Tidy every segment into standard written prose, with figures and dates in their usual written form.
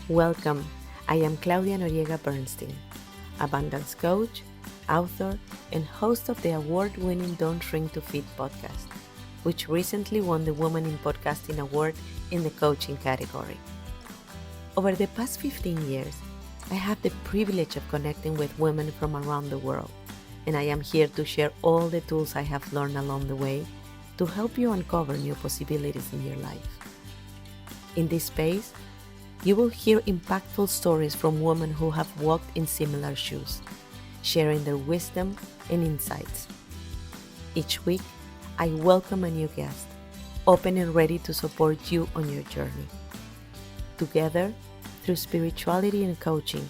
Welcome. I am Claudia Noriega-Bernstein, abundance coach, author, and host of the award-winning Don't Shrink to Fit podcast, which recently won the Woman in Podcasting Award in the coaching category. Over the past 15 years, I have the privilege of connecting with women from around the world, and I am here to share all the tools I have learned along the way to help you uncover new possibilities in your life. In this space, you will hear impactful stories from women who have walked in similar shoes, sharing their wisdom and insights. Each week, I welcome a new guest, open and ready to support you on your journey. Together, through spirituality and coaching,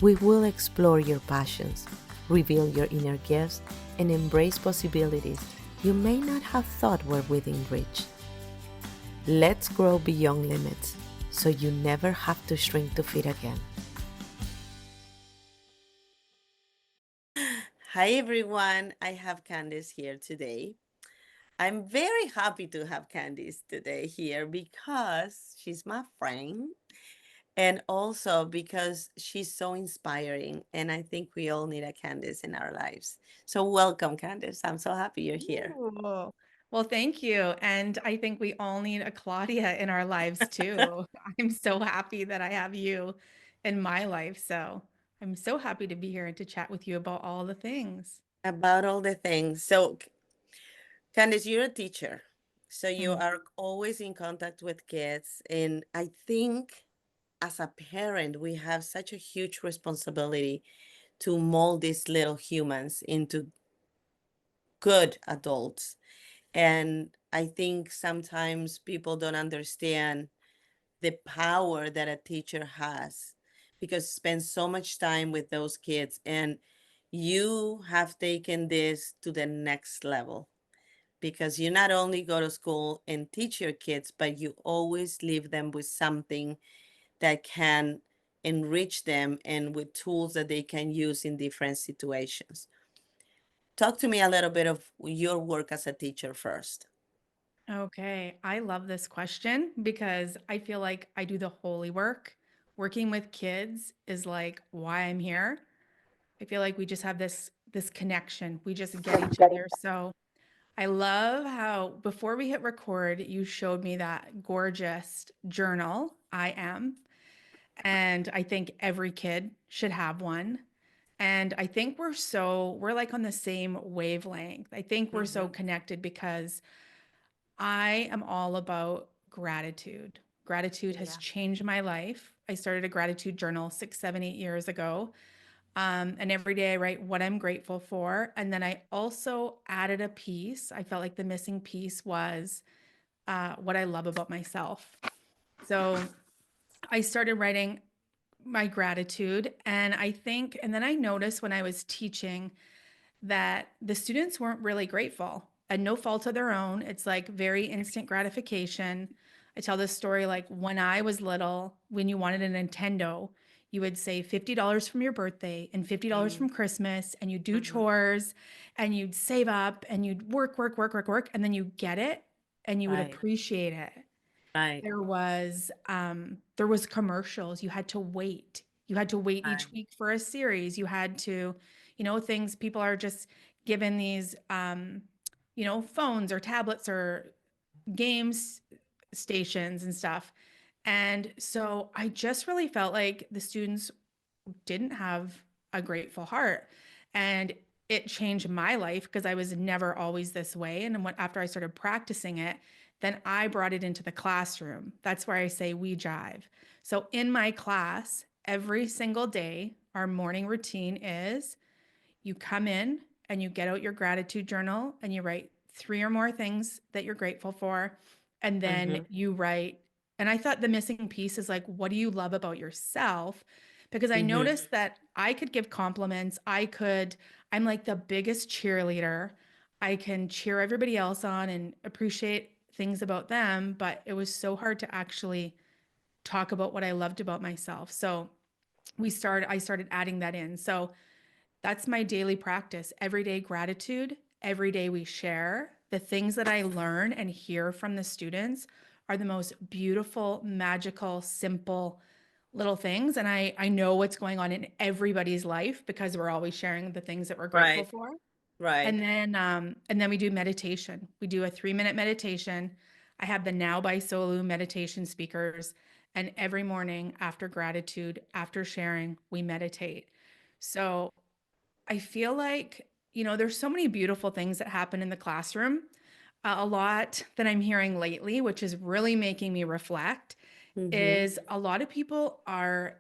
we will explore your passions, reveal your inner gifts, and embrace possibilities you may not have thought were within reach. Let's grow beyond limits, so you never have to shrink to fit again. Hi everyone, I have Candace here today. I'm very happy to have Candace today here because she's my friend and also because she's so inspiring, and I think we all need a Candace in our lives. So welcome, Candace. I'm so happy you're here. Ooh. Well, thank you. And I think we all need a Claudia in our lives too. I'm so happy that I have you in my life. So I'm so happy to be here and to chat with you about all the things. About all the things. So, Candice, you're a teacher. So you Mhm. are always in contact with kids. And I think as a parent, we have such a huge responsibility to mold these little humans into good adults. And I think sometimes people don't understand the power that a teacher has because spend so much time with those kids, and you have taken this to the next level because you not only go to school and teach your kids, but you always leave them with something that can enrich them and with tools that they can use in different situations. Talk to me a little bit of your work as a teacher first. Okay. I love this question because I feel like I do the holy work. Working with kids is like why I'm here. I feel like we just have this connection. We just get each other. So I love how before we hit record, you showed me that gorgeous journal, I am. And I think every kid should have one. And I think we're like on the same wavelength. I think we're so Mm-hmm. connected because I am all about gratitude. Gratitude has Yeah. changed my life. I started a gratitude journal 6, 7, 8 years ago. And every day I write what I'm grateful for. And then I also added a piece. I felt like the missing piece was what I love about myself. So I started writing my gratitude. And then I noticed when I was teaching that the students weren't really grateful and no fault of their own. It's like very instant gratification. I tell this story like when I was little, when you wanted a Nintendo, you would say $50 from your birthday and $50 Mm-hmm. from Christmas, and you do chores and you'd save up and you'd work, work, work, work, work, and then you get it and you would Right. appreciate it. Right. There was commercials. You had to wait. You had to wait Right. each week for a series. You had to, things people are just given these phones or tablets or games stations and stuff. And so I just really felt like the students didn't have a grateful heart. And it changed my life because I was never always this way. And after I started practicing it, then I brought it into the classroom. That's where I say we jive. So in my class, every single day, our morning routine is you come in and you get out your gratitude journal and you write three or more things that you're grateful for. And then Mm-hmm. you write, and I thought the missing piece is like, what do you love about yourself? Because I Mm-hmm. noticed that I could give compliments. I'm like the biggest cheerleader. I can cheer everybody else on and appreciate things about them, but it was so hard to actually talk about what I loved about myself. So I started adding that in. So that's my daily practice. Everyday gratitude. Every day we share. The things that I learn and hear from the students are the most beautiful, magical, simple, little things, and I know what's going on in everybody's life because we're always sharing the things that we're grateful Right. for. Right. And then we do meditation. We do a 3-minute meditation. I have the Now by Solu meditation speakers, and every morning after gratitude, after sharing, we meditate. So I feel like, there's so many beautiful things that happen in the classroom. A lot that I'm hearing lately, which is really making me reflect, Mm-hmm. is a lot of people are,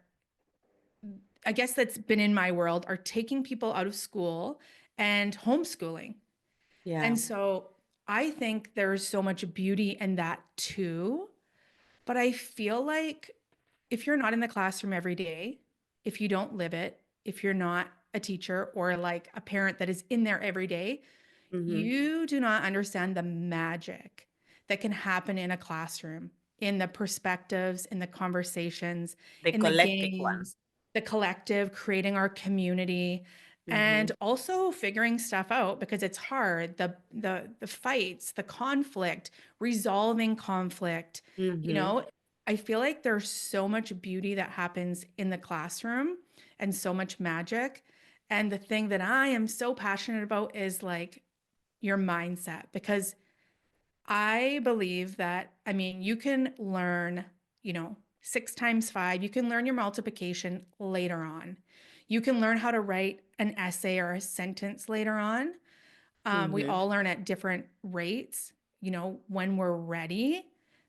I guess that's been in my world, are taking people out of school and homeschooling. Yeah. And so I think there's so much beauty in that too. But I feel like if you're not in the classroom every day, if you don't live it, if you're not a teacher or like a parent that is in there every day, Mm-hmm. you do not understand the magic that can happen in a classroom, in the perspectives, in the conversations, The in the collective one. games, the collective, creating our community, Mm-hmm. and also figuring stuff out because it's hard. The fights, the conflict, resolving conflict, you Mm-hmm. know, I feel like there's so much beauty that happens in the classroom and so much magic. And the thing that I am so passionate about is like your mindset because I believe that, I mean, you can learn, 6 times 5, you can learn your multiplication later on. You can learn how to write an essay or a sentence later on. We Mm-hmm. all learn at different rates, when we're ready.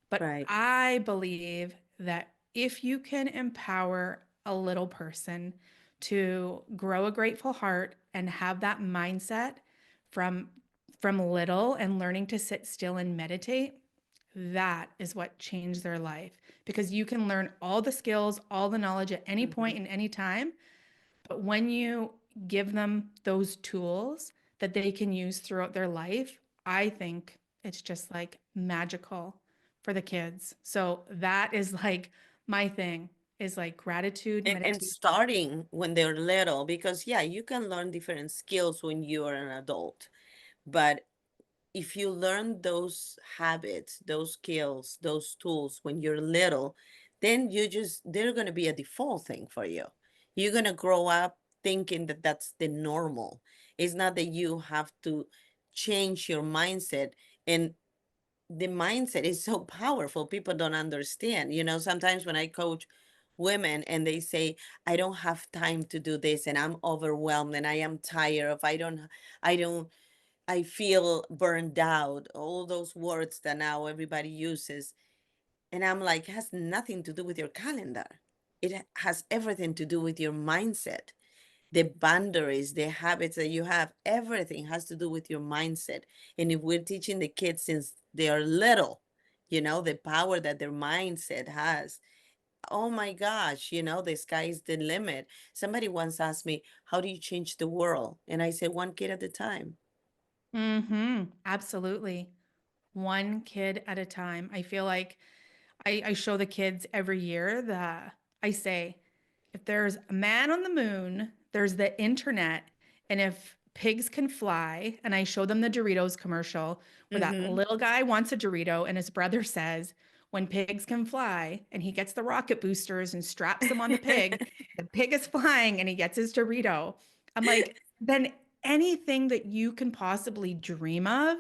But Right. I believe that if you can empower a little person to grow a grateful heart and have that mindset from from little and learning to sit still and meditate, that is what changed their life because you can learn all the skills, all the knowledge at any Mm-hmm. point in any time, but when you give them those tools that they can use throughout their life, I think it's just like magical for the kids. So that is like my thing is like gratitude, And meditation. starting when they're little, because yeah, you can learn different skills when you are an adult. But if you learn those habits, those skills, those tools when you're little, then they're going to be a default thing for you. You're going to grow up thinking that that's the normal. It's not that you have to change your mindset. And the mindset is so powerful. People don't understand. Sometimes when I coach women and they say, I don't have time to do this and I'm overwhelmed and I am tired of, I don't, I feel burned out, all those words that now everybody uses. And I'm like, it has nothing to do with your calendar. It has everything to do with your mindset, the boundaries, the habits that you have. Everything has to do with your mindset. And if we're teaching the kids since they are little, the power that their mindset has. Oh my gosh, the sky is the limit. Somebody once asked me, how do you change the world? And I said, one kid at a time. Absolutely. One kid at a time. I feel like I show the kids every year that I say, if there's a man on the moon, there's the internet, and if pigs can fly, and I show them the Doritos commercial where that Mm-hmm. little guy wants a Dorito, and his brother says, when pigs can fly, and he gets the rocket boosters and straps them on the pig is flying and he gets his Dorito. I'm like, then anything that you can possibly dream of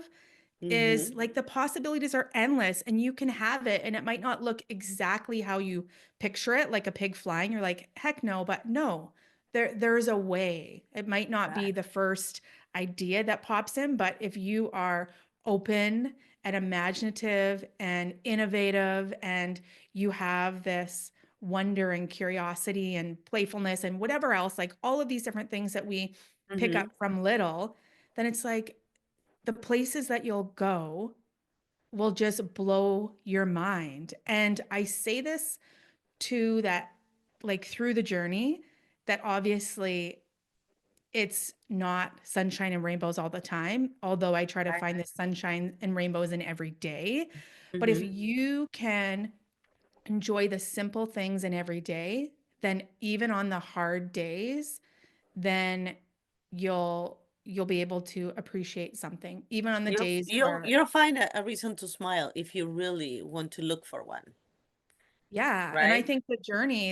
Mm-hmm. is like the possibilities are endless and you can have it and it might not look exactly how you picture it like a pig flying. You're like, heck no, but no, there's a way. It might not be Right. the first idea that pops in, but if you are open and imaginative and innovative and you have this wonder and curiosity and playfulness and whatever else, like all of these different things that we pick Mm-hmm. up from little, then it's like the places that you'll go will just blow your mind. And I say this to that, like through the journey, that obviously it's not sunshine and rainbows all the time, although I try to Right. find the sunshine and rainbows in every day. But if Mm-hmm. you can enjoy the simple things in every day, then even on the hard days, then you'll be able to appreciate something, even on the days You'll where you'll find a reason to smile if you really want to look for one. Yeah, and I right? think the journey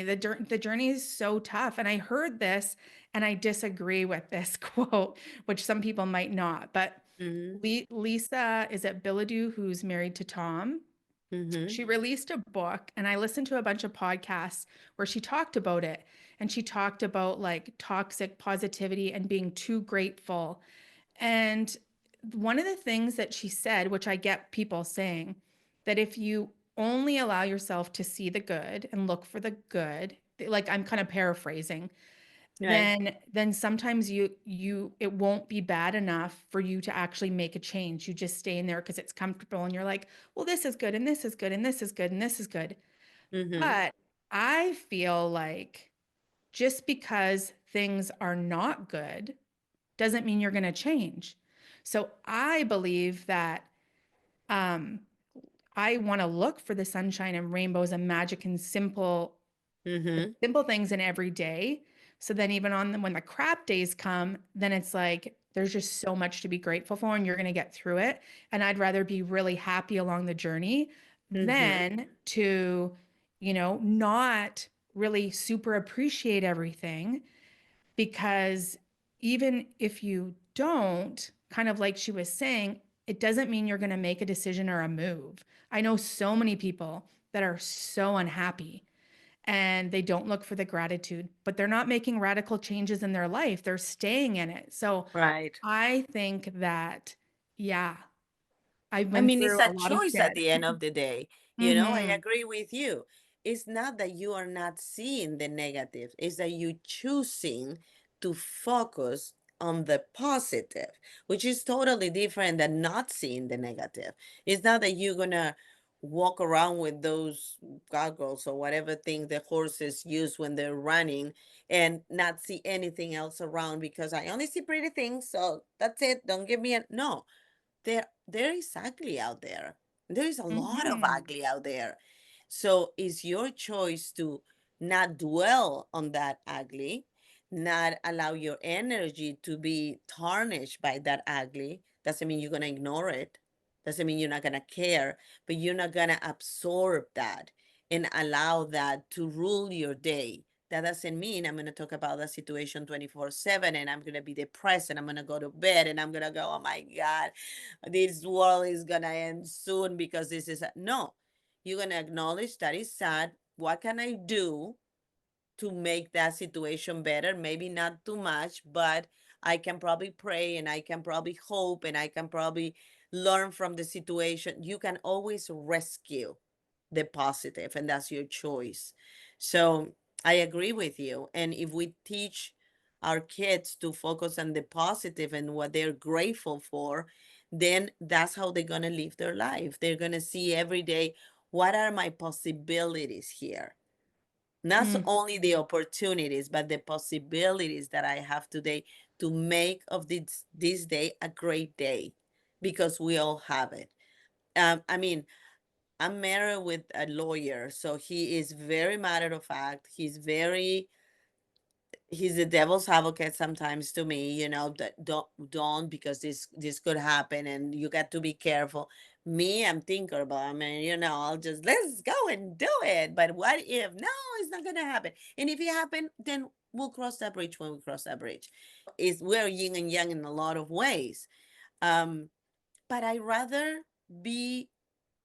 is so tough. And I heard this, and I disagree with this quote, which some people might not. But Mm-hmm. Lisa, is it Bilodeau, who's married to Tom? Mm-hmm. She released a book, and I listened to a bunch of podcasts where she talked about it. And she talked about like toxic positivity and being too grateful. And one of the things that she said, which I get people saying, that if you only allow yourself to see the good and look for the good, like I'm kind of paraphrasing, Right. then sometimes it won't be bad enough for you to actually make a change. You just stay in there because it's comfortable and you're like, well, this is good and this is good and this is good and this is good. Mm-hmm. But I feel like just because things are not good doesn't mean you're going to change. So I believe that um, I want to look for the sunshine and rainbows and magic and Mm-hmm. simple things in every day. So then even when the crap days come, then it's like there's just so much to be grateful for and you're going to get through it. And I'd rather be really happy along the journey Mm-hmm. than to, not really super appreciate everything, because even if you don't, kind of like she was saying, it doesn't mean you're going to make a decision or a move. I know so many people that are so unhappy and they don't look for the gratitude, but they're not making radical changes in their life. They're staying in it. So Right. I think that, yeah, I've I been mean, it's through a a lot of choice at shit. the end of the day. I Hmm. agree with you. It's not that you are not seeing the negative, it's that you choosing to focus on the positive, which is totally different than not seeing the negative. It's not that you're gonna walk around with those goggles or whatever thing the horses use when they're running and not see anything else around because I only see pretty things, so that's it. Don't give me a no. There is ugly out there. There is a lot of Hmm. ugly out there. So it's your choice to not dwell on that ugly, not allow your energy to be tarnished by that ugly. Doesn't mean you're gonna ignore it. Doesn't mean you're not gonna care, but you're not gonna absorb that and allow that to rule your day. That doesn't mean I'm going to talk about the situation 24/7 and I'm going to be depressed and I'm going to go to bed and I'm going to go, oh my God, this world is going to end soon because this is no. You're going to acknowledge that is sad. What can I do to make that situation better? Maybe not too much, but I can probably pray and I can probably hope and I can probably learn from the situation. You can always rescue the positive, and that's your choice. So I agree with you. And if we teach our kids to focus on the positive and what they're grateful for, then that's how they're going to live their life. They're going to see every day, what are my possibilities here? Not Hmm. only the opportunities, but the possibilities that I have today to make of this day a great day because we all have it. I mean, I'm married with a lawyer, so he is very matter of fact. He's the devil's advocate sometimes to me, that don't because this could happen and you got to be careful. Me, I'm thinking about, I mean, I'll just let's go and do it. But what if no, it's not gonna happen? And if it happen, then we'll cross that bridge when we cross that bridge. Is we're yin and yang in a lot of ways. Um, but I rather be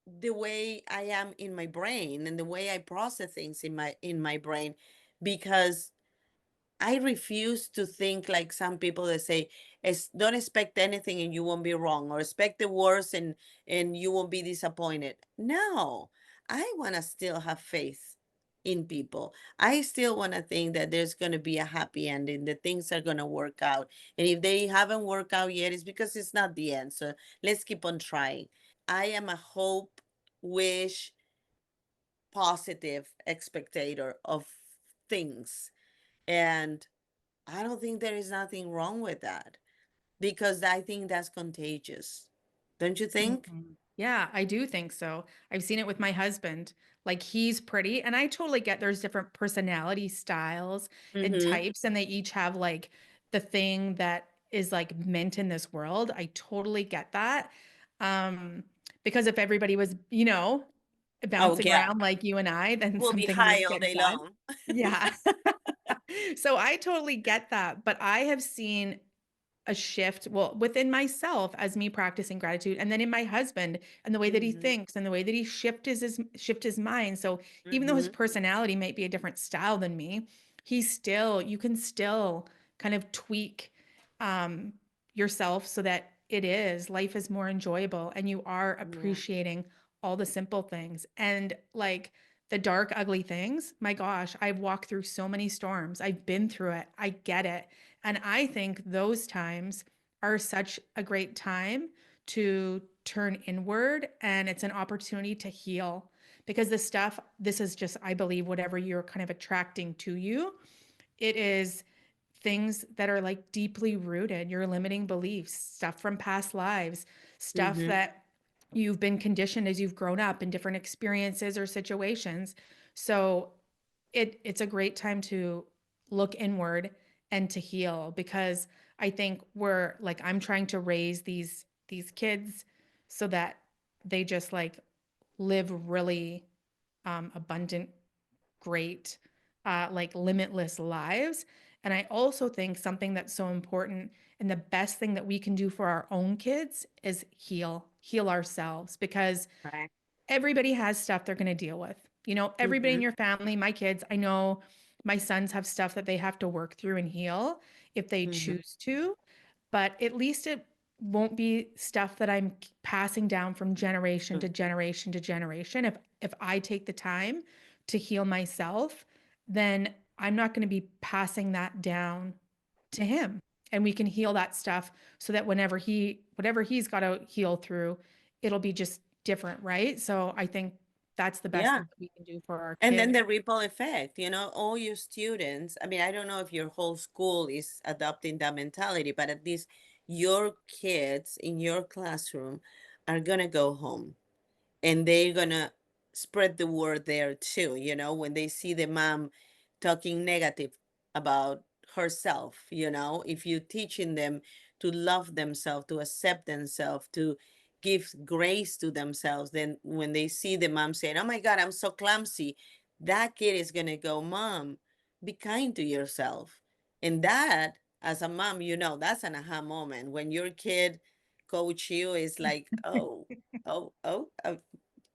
the way I am in my brain and the way I process things in my brain because I refuse to think like some people that say, don't expect anything and you won't be wrong, or expect the worst and you won't be disappointed. No, I want to still have faith in people. I still want to think that there's going to be a happy ending, that things are going to work out. And if they haven't worked out yet, it's because it's not the end. So let's keep on trying. I am a hope, wish, positive expectator of things. And I don't think there is nothing wrong with that because I think that's contagious. Don't you think? Mhm. Yeah, I do think so. I've seen it with my husband. Like he's pretty, and I totally get there's different personality styles and Mm-hmm. types, and they each have like the thing that is like meant in this world. I totally get that. Um, because if everybody was, Oh, bouncing yeah. around like you and I, then We'll be something needs high all getting day done. long. Yeah. So I totally get that, but I have seen a shift, well, within myself as me practicing gratitude, and then in my husband and the way that he Mhm, thinks and the way that he shift his mind. So even though his mhm, personality might be a different style than me, he's still, you can still kind of tweak um yourself so that life is more enjoyable and you are yeah, appreciating all the simple things. And like the dark, ugly things, my gosh, I've walked through so many storms. I've been through it. I get it. And I think those times are such a great time to turn inward, and it's an opportunity to heal, because this is just, I believe, whatever you're kind of attracting to you, it is things that are like deeply rooted, your limiting beliefs, stuff from past lives, stuff mhm, that you've been conditioned as you've grown up in different experiences or situations. So it's a great time to look inward and to heal, because I think we're like, I'm trying to raise these kids so that they just like live really abundant, great, like limitless lives. And I also think something that's so important and the best thing that we can do for our own kids is heal ourselves, because right. everybody has stuff they're going to deal with. You know, everybody in Mhm, your family, my kids, I know my sons have stuff that they have to work through and heal if they mhm, choose to, but at least it won't be stuff that I'm passing down from generation mm, to generation to generation. If I take the time to heal myself, then I'm not going to be passing that down to him. And we can heal that stuff so that whatever he's got to heal through, it'll be just different, right? So I think that's the best yeah. thing that we can do for our And then kids. the ripple effect, all your students. I mean, I don't know if your whole school is adopting that mentality, but at least your kids in your classroom are gonna go home and they're gonna spread the word there too, when they see the mom talking negative about herself, if you're teaching them to love themselves, to accept themselves, to give grace to themselves, then when they see the mom saying, oh my God, I'm so clumsy, that kid is gonna go, Mom, be kind to yourself. And that, as a mom, that's an aha moment when your kid coach you is like, oh,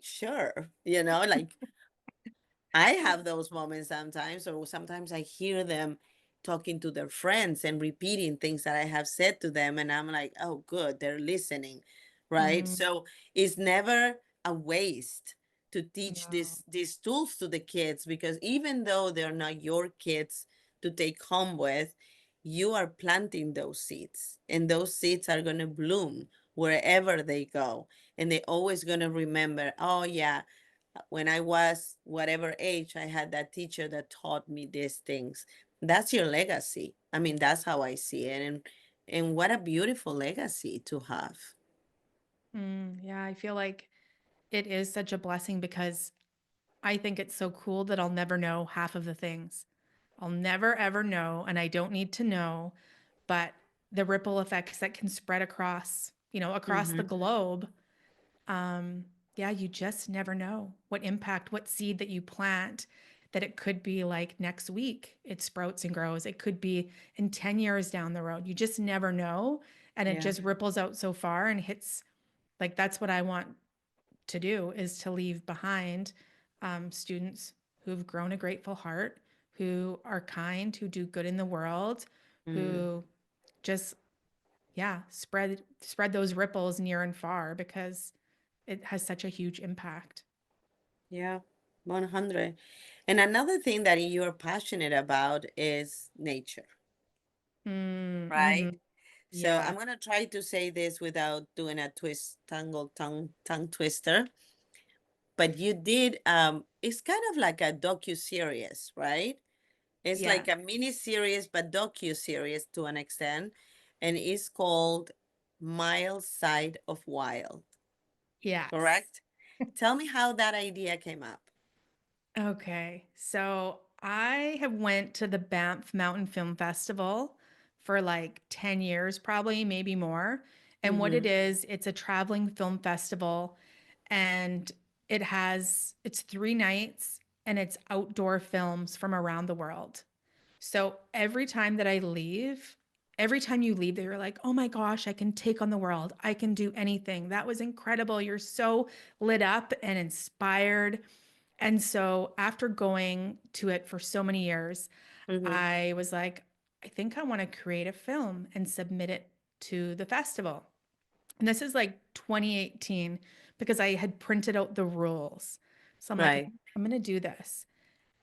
sure, like I have those moments sometimes, or sometimes I hear them talking to their friends and repeating things that I have said to them, and I'm like, oh, good, they're listening, right? Mm, So it's never a waste to teach no. these tools to the kids, because even though they're not your kids to take home with, you are planting those seeds, and those seeds are going to bloom wherever they go, and they're always going to remember, oh yeah, when I was whatever age, I had that teacher that taught me these things. That's your legacy. I mean, that's how I see it. And what a beautiful legacy to have. Yeah, I feel like it is such a blessing, because I think it's so cool that I'll never know half of the things. I'll never ever know, and I don't need to know, but the ripple effects that can spread across, across the Mm-hmm. globe. Um, yeah, you just never know what impact, what seed that you plant, that it could be like next week it sprouts and grows. It could be in 10 years down the road. You just never know. And it Yeah. just ripples out so far and hits, like, that's what I want to do, is to leave behind students who've grown a grateful heart, who are kind, who do good in the world, Mm, who just, yeah, spread those ripples near and far, because it has such a huge impact. yeah. 100. And another thing that you're passionate about is nature, right? Mm-hmm. So Yeah. I'm gonna try to say this without doing a tongue twister. But you did it's kind of like a docu-series, right? It's Yeah. like a mini series, but docu-series to an extent, and it's called Miles Side of Wild, Yes. correct? Tell me how that idea came up. Okay. So I have went to the Banff Mountain Film Festival for like 10 years, probably, maybe more. And what it Mm-hmm. is, it's a traveling film festival. And it's 3 nights and it's outdoor films from around the world. So every time that I leave, every time you leave, they're like, oh my gosh, I can take on the world. I can do anything. That was incredible. You're so lit up and inspired. And so after going to it for so many years, Mm-hmm. I was like, I think I want to create a film and submit it to the festival. And this is like 2018 because I had printed out the rules. So I'm like, Right. I'm going to do this.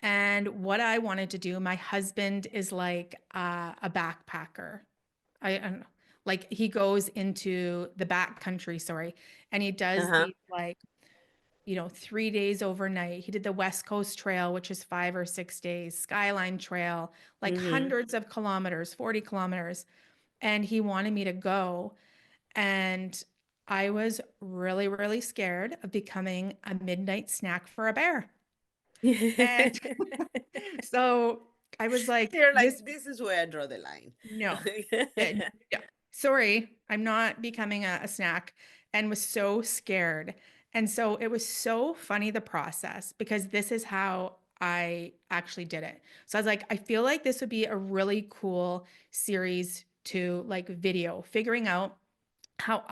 And what I wanted to do, my husband is like a backpacker. I don't know. Like he goes into the back country, sorry, and he does Uh-huh. these like, 3 days overnight. He did the West Coast Trail, which is 5 or 6 days, Skyline Trail, like Mm-hmm. hundreds of kilometers, 40 kilometers. And he wanted me to go. And I was really, really scared of becoming a midnight snack for a bear. And so I was like, You're like, this, this is where I draw the line. no, no, sorry, I'm not becoming a snack, and was so scared. And so it was so funny, the process, because this is how I actually did it. So I was like, I feel like this would be a really cool series to like video, figuring out how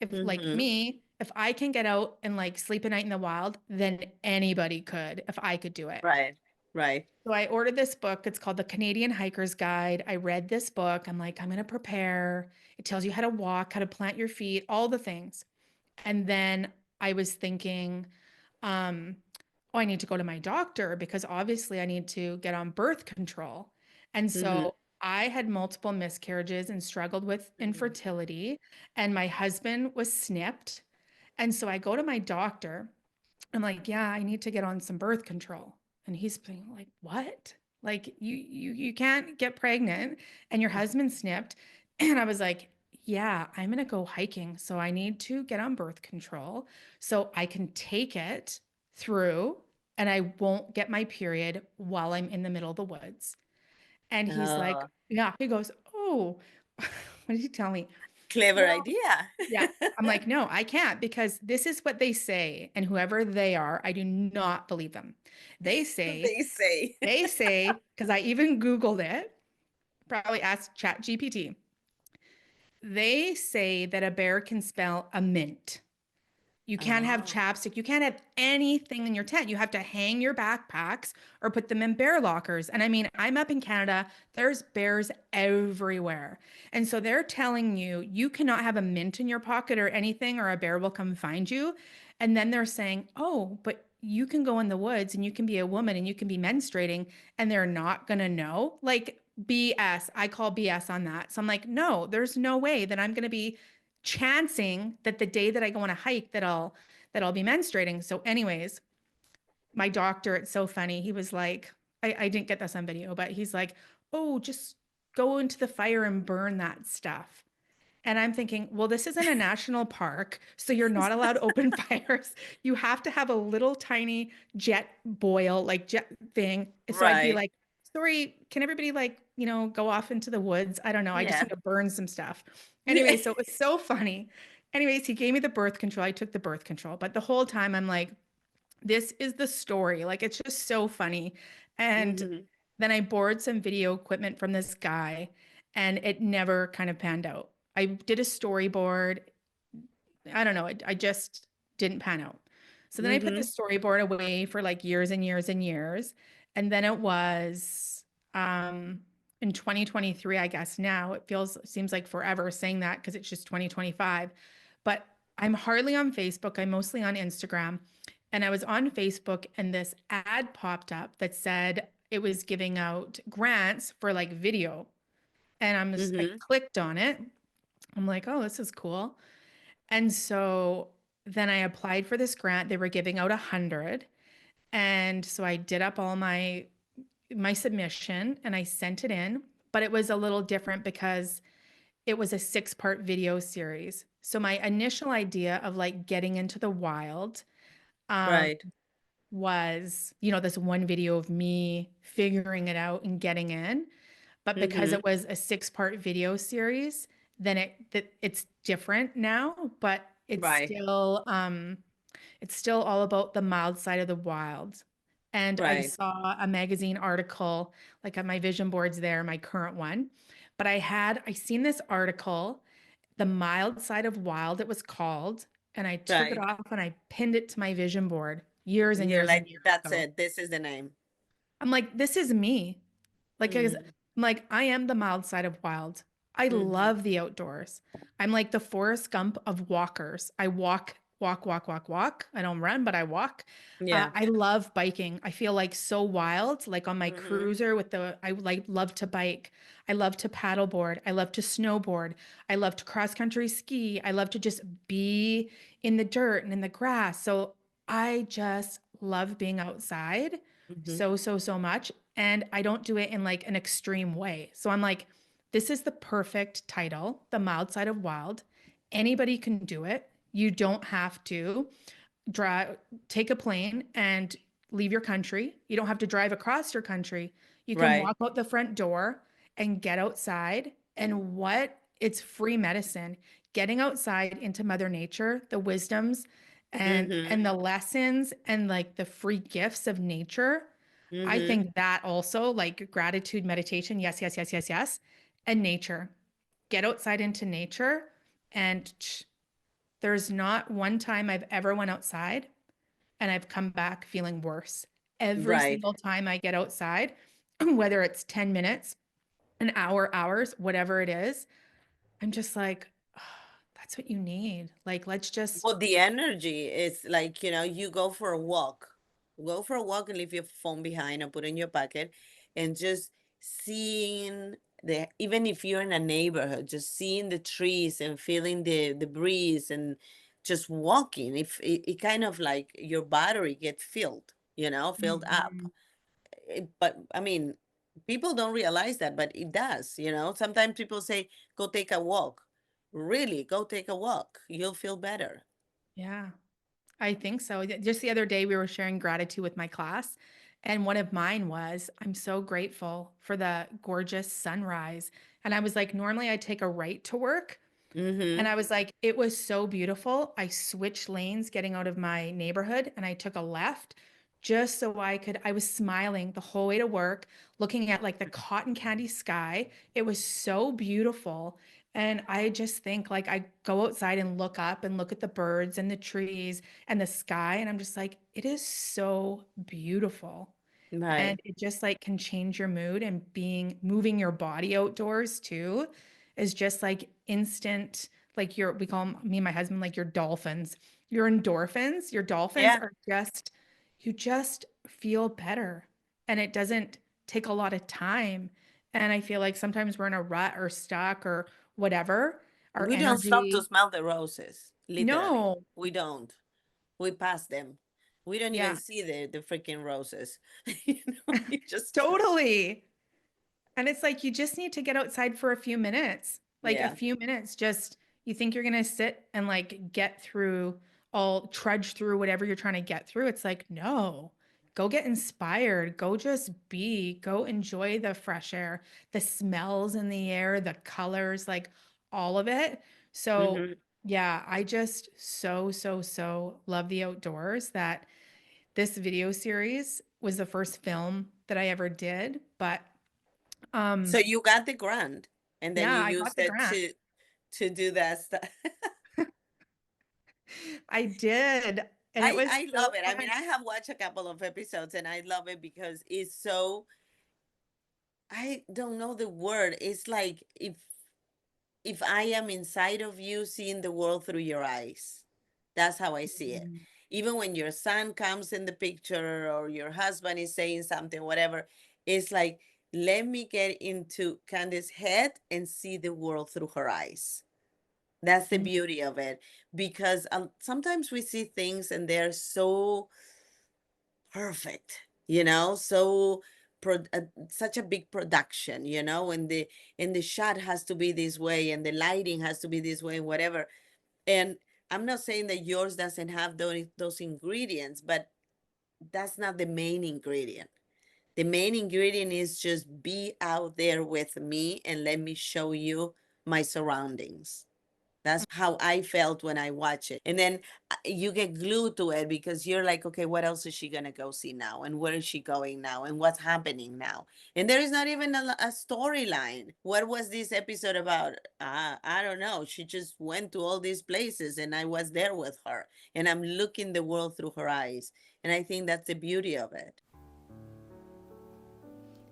if like Mm-hmm. me, if I can get out and like sleep a night in the wild, then anybody could if I could do it. Right. Right. So I ordered this book. It's called The Canadian Hiker's Guide. I read this book. I'm like, I'm going to prepare. It tells you how to walk, how to plant your feet, all the things. And then I was thinking, um, oh, I need to go to my doctor because obviously I need to get on birth control. And Mm-hmm. so I had multiple miscarriages and struggled with Mm-hmm. infertility, and my husband was snipped. And so I go to my doctor. I'm like, yeah, I need to get on some birth control. And he's being like, what? Like you can't get pregnant and your husband snipped. And I was like, yeah, I'm gonna go hiking. So I need to get on birth control so I can take it through and I won't get my period while I'm in the middle of the woods. And he's like, Oh, yeah, he goes, oh, what did he tell me? clever Well, idea. yeah. I'm like, no, I can't because this is what they say. And whoever they are, I do not believe them. They say, They say. because I even Googled it, probably asked Chat GPT. They say that a bear can smell a mint. You can't have Oh, chapstick. You can't have anything in your tent. You have to hang your backpacks or put them in bear lockers. And I mean, I'm up in Canada, there's bears everywhere. And so they're telling you you cannot have a mint in your pocket or anything, or a bear will come find you. And then they're saying, oh, but you can go in the woods and you can be a woman and you can be menstruating and they're not going to know. Like BS. I call BS on that. So I'm like, no, there's no way that I'm going to be chancing that the day that I go on a hike that I'll be menstruating. So anyways, my doctor, it's so funny. He was like, I didn't get this on video, but he's like, oh, just go into the fire and burn that stuff. And I'm thinking, well, this isn't a national park, so you're not allowed open fires. You have to have a little tiny jet boil, like jet thing. So I'd be right. like, sorry, can everybody like, go off into the woods? I don't know. I just Yeah. need to burn some stuff. Yeah. Anyway, so it was so funny. Anyways, he gave me the birth control. I took the birth control, but the whole time I'm like, this is the story. Like, it's just so funny. And Mm-hmm. then I borrowed some video equipment from this guy, and it never kind of panned out. I did a storyboard. I don't know. I just didn't pan out. So then I put the Mm-hmm. storyboard away for like years and years and years. And then it was in 2023, I guess now it seems like forever saying that because it's just 2025. But I'm hardly on Facebook. I'm mostly on Instagram. And I was on Facebook and this ad popped up that said it was giving out grants for like video. And I Mm-hmm. clicked on it. I'm like, oh, this is cool. And so then I applied for this grant. They were giving out 100. And so I did up all my submission and I sent it in, but it was a little different because it was a 6-part video series. So my initial idea of like getting into the wild um, Right. was, this one video of me figuring it out and getting in. But because Mm-hmm. it was a 6-part video series, then it's different now, but it's Right. still It's still all about the mild side of the wild. And I Right. saw a magazine article, like on my vision boards there, my current one. But I seen this article, The Mild Side of Wild, it was called, and I took it Right. off and I pinned it to my vision board years and You're years and like, years that's ago. it. This is the name. I'm like, this is me. Like, Mm-hmm. I'm like, I am the mild side of wild. I Mm-hmm. love the outdoors. I'm like the Forrest Gump of walkers. I walk, walk, walk, walk, walk. I don't run, but I walk. Yeah. I love biking. I feel like so wild, like on my Mm-hmm. cruiser with I like love to bike. I love to paddleboard. I love to snowboard. I love to cross country ski. I love to just be in the dirt and in the grass. So I just love being outside Mm-hmm. so, so, so much. And I don't do it in like an extreme way. So I'm like, this is the perfect title, The Mild Side of Wild. Anybody can do it. You don't have to drive, take a plane and leave your country. You don't have to drive across your country. You can Right. walk out the front door and get outside. And what it's free medicine. Getting outside into Mother Nature, the wisdoms Mm-hmm. and the lessons and like the free gifts of nature. I Mm-hmm. think that also like gratitude meditation, yes, yes, yes, yes, yes, and nature. Get outside into nature and there's not one time I've ever went outside and I've come back feeling worse. Every Right. single time I get outside, whether it's 10 minutes, an hour, hours, whatever it is, I'm just like, oh, that's what you need. Like, let's just, Well, the energy is like, you go for a walk. Go for a walk and leave your phone behind or put it in your pocket and just seeing even if you're in a neighborhood, just seeing the trees and feeling the breeze and just walking. If it kind of like your battery gets filled up. Mhm. But I mean, people don't realize that, but it does. Sometimes people say, go take a walk. Really, go take a walk. You'll feel better. Yeah. I think so. Just the other day, we were sharing gratitude with my class, and one of mine was, I'm so grateful for the gorgeous sunrise. And I was like, normally I take a right to work. And Mm-hmm. I was like, it was so beautiful. I switched lanes getting out of my neighborhood and I took a left just so I was smiling the whole way to work, looking at like the cotton candy sky. It was so beautiful. And I just think like I go outside and look up and look at the birds and the trees and the sky. And I'm just like, it is so beautiful. Right. And it just like can change your mood and moving your body outdoors too is just like instant, like we call 'em, me and my husband, like your dolphins, your endorphins, your dolphins Yeah. are just, you just feel better. And it doesn't take a lot of time. And I feel like sometimes we're in a rut or stuck or whatever, our We don't stop to energy. smell the roses. Literally. No. We don't. We pass them. We don't even Yeah. see the freaking roses. You just Totally. And it's like you just need to get outside for a few minutes. Like a yeah. few minutes. Just you think you're gonna sit and like trudge through whatever you're trying to get through. It's like, no, go get inspired. Go just be. Go enjoy the fresh air, the smells in the air, the colors, like all of it. So Mm-hmm. yeah, I just so, so, so love the outdoors that this video series was the first film that I ever did. But So um you got the grant and then yeah, you I got used the it grant. to do that stuff. I did. And it I was I love so it. I mean, fun. I have watched a couple of episodes and I love it because it's so I don't know the word. It's like if I am inside of you, seeing the world through your eyes. That's how I see it. Mm. Even when your son comes in the picture or your husband is saying something, whatever, it's like, let me get into Candace's head and see the world through her eyes. That's the Mm. beauty of it. Because sometimes we see things and they're so perfect, so such a big production, and the shot has to be this way and the lighting has to be this way, whatever. And I'm not saying that yours doesn't have those ingredients, but that's not the main ingredient. The main ingredient is just be out there with me and let me show you my surroundings. That's how I felt when I watch it. And then you get glued to it because you're like, okay, what else is she going to go see now? And where is she going now? And what's happening now? And there is not even a storyline. What was this episode about? I don't know. She just went to all these places and I was there with her. And I'm looking the world through her eyes. And I think that's the beauty of it.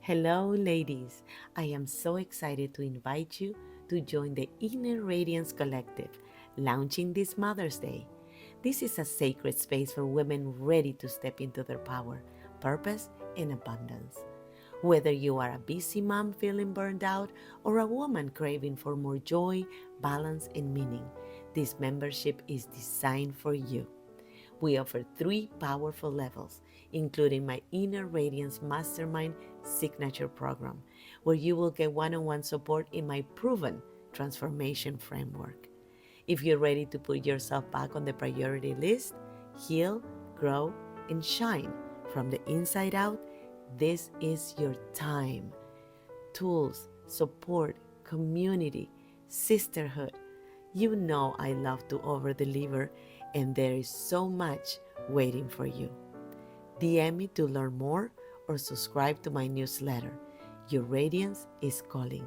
Hello, ladies. I am so excited to invite you to join the Inner Radiance Collective, launching this Mother's Day. This is a sacred space for women ready to step into their power, purpose, and abundance. Whether you are a busy mom feeling burned out or a woman craving for more joy, balance, and meaning, this membership is designed for you. We offer 3 powerful levels, including my Inner Radiance Mastermind signature program, where you will get one-on-one support in my proven transformation framework. If you're ready to put yourself back on the priority list, heal, grow, and shine from the inside out, this is your time. Tools, support, community, sisterhood. You know I love to over deliver, and there is so much waiting for you. DM me to learn more or subscribe to my newsletter. Your radiance is calling.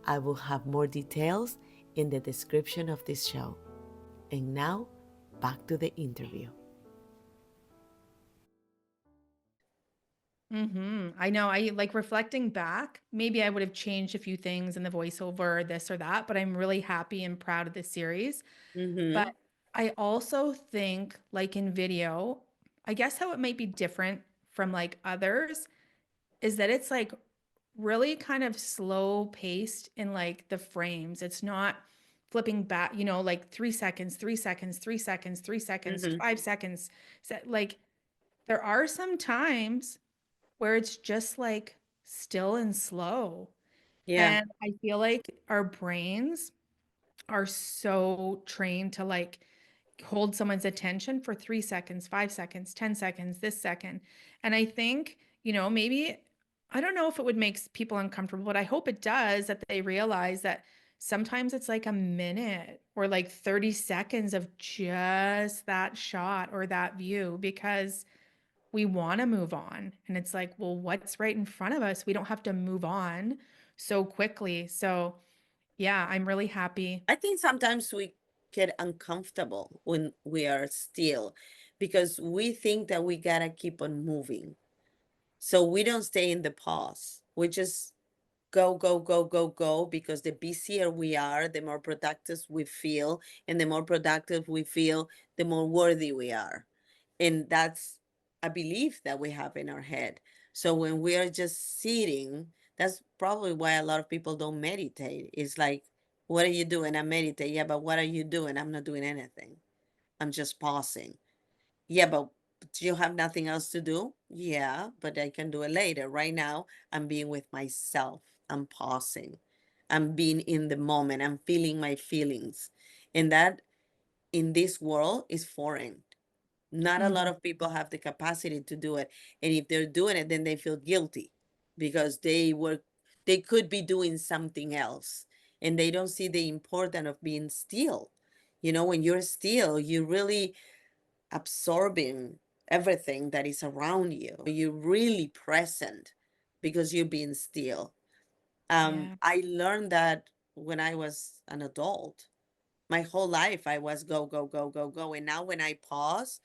I will have more details in the description of this show. And now, back to the interview. I know. I like reflecting back. Maybe I would have changed a few things in the voiceover, this or that, but I'm really happy and proud of this series. But Mm-hmm. I also think, like in video, I guess how it might be different from like others is that it's like really kind of slow paced in like the frames. It's not flipping back, like 3 seconds, 3 seconds, 3 seconds, 3 seconds, Mm-hmm. 5 seconds. Like there are some times where it's just like still and slow. Yeah. And I feel like our brains are so trained to like hold someone's attention for 3 seconds, 5 seconds, 10 seconds, this second. And I think, maybe, I don't know if it would make people uncomfortable, but I hope it does that they realize that sometimes it's like a minute or like 30 seconds of just that shot or that view because we want to move on. And it's like, well, what's right in front of us? We don't have to move on so quickly. So, yeah, I'm really happy. I think sometimes we get uncomfortable when we are still because we think that we gotta keep on moving. So we don't stay in the pause. We just go, go, go, go, go, because the busier we are, the more productive we feel. And the more productive we feel, the more worthy we are. And that's a belief that we have in our head. So when we are just sitting, that's probably why a lot of people don't meditate. It's like, what are you doing? I meditate. Yeah, but what are you doing? I'm not doing anything. I'm just pausing. Yeah, but do you have nothing else to do? Yeah, but I can do it later. Right now, I'm being with myself. I'm pausing. I'm being in the moment. I'm feeling my feelings. And that in this world is foreign. Not a lot Mhm. of people have the capacity to do it. And if they're doing it, then they feel guilty because they could be doing something else. And they don't see the importance of being still. When you're still, you really absorbing everything that is around you. You're really present because you're being still. Yeah. I learned that when I was an adult. My whole life I was go, go, go, go, go. And now when I pause,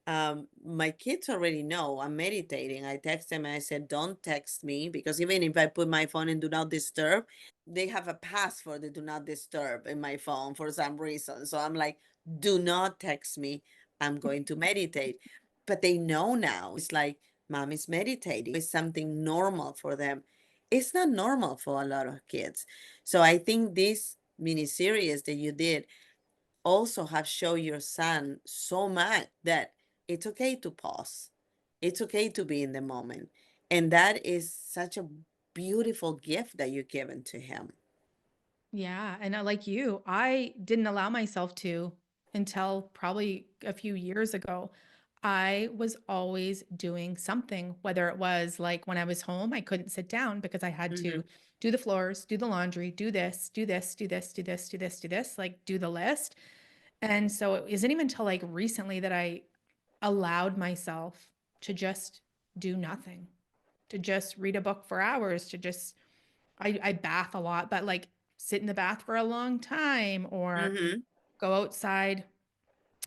my kids already know I'm meditating. I text them and I said, don't text me because even if I put my phone in do not disturb, they have a pass for the do not disturb in my phone for some reason. So I'm like, do not text me. I'm going to meditate. But they know now. It's like, mom is meditating. It's something normal for them. It's not normal for a lot of kids. So I think this mini series that you did also have shown your son so much that it's okay to pause. It's okay to be in the moment. And that is such a beautiful gift that you're given to him. Yeah. And like you, I didn't allow myself to until probably a few years ago. I was always doing something, whether it was like when I was home, I couldn't sit down because I had Mm-hmm. to do the floors, do the laundry, do this, do this, do this, do this, do this, do this, like do the list. And so it isn't even until like recently that I allowed myself to just do nothing, to just read a book for hours, to just, I bath a lot, but like sit in the bath for a long time or Mm-hmm. go outside,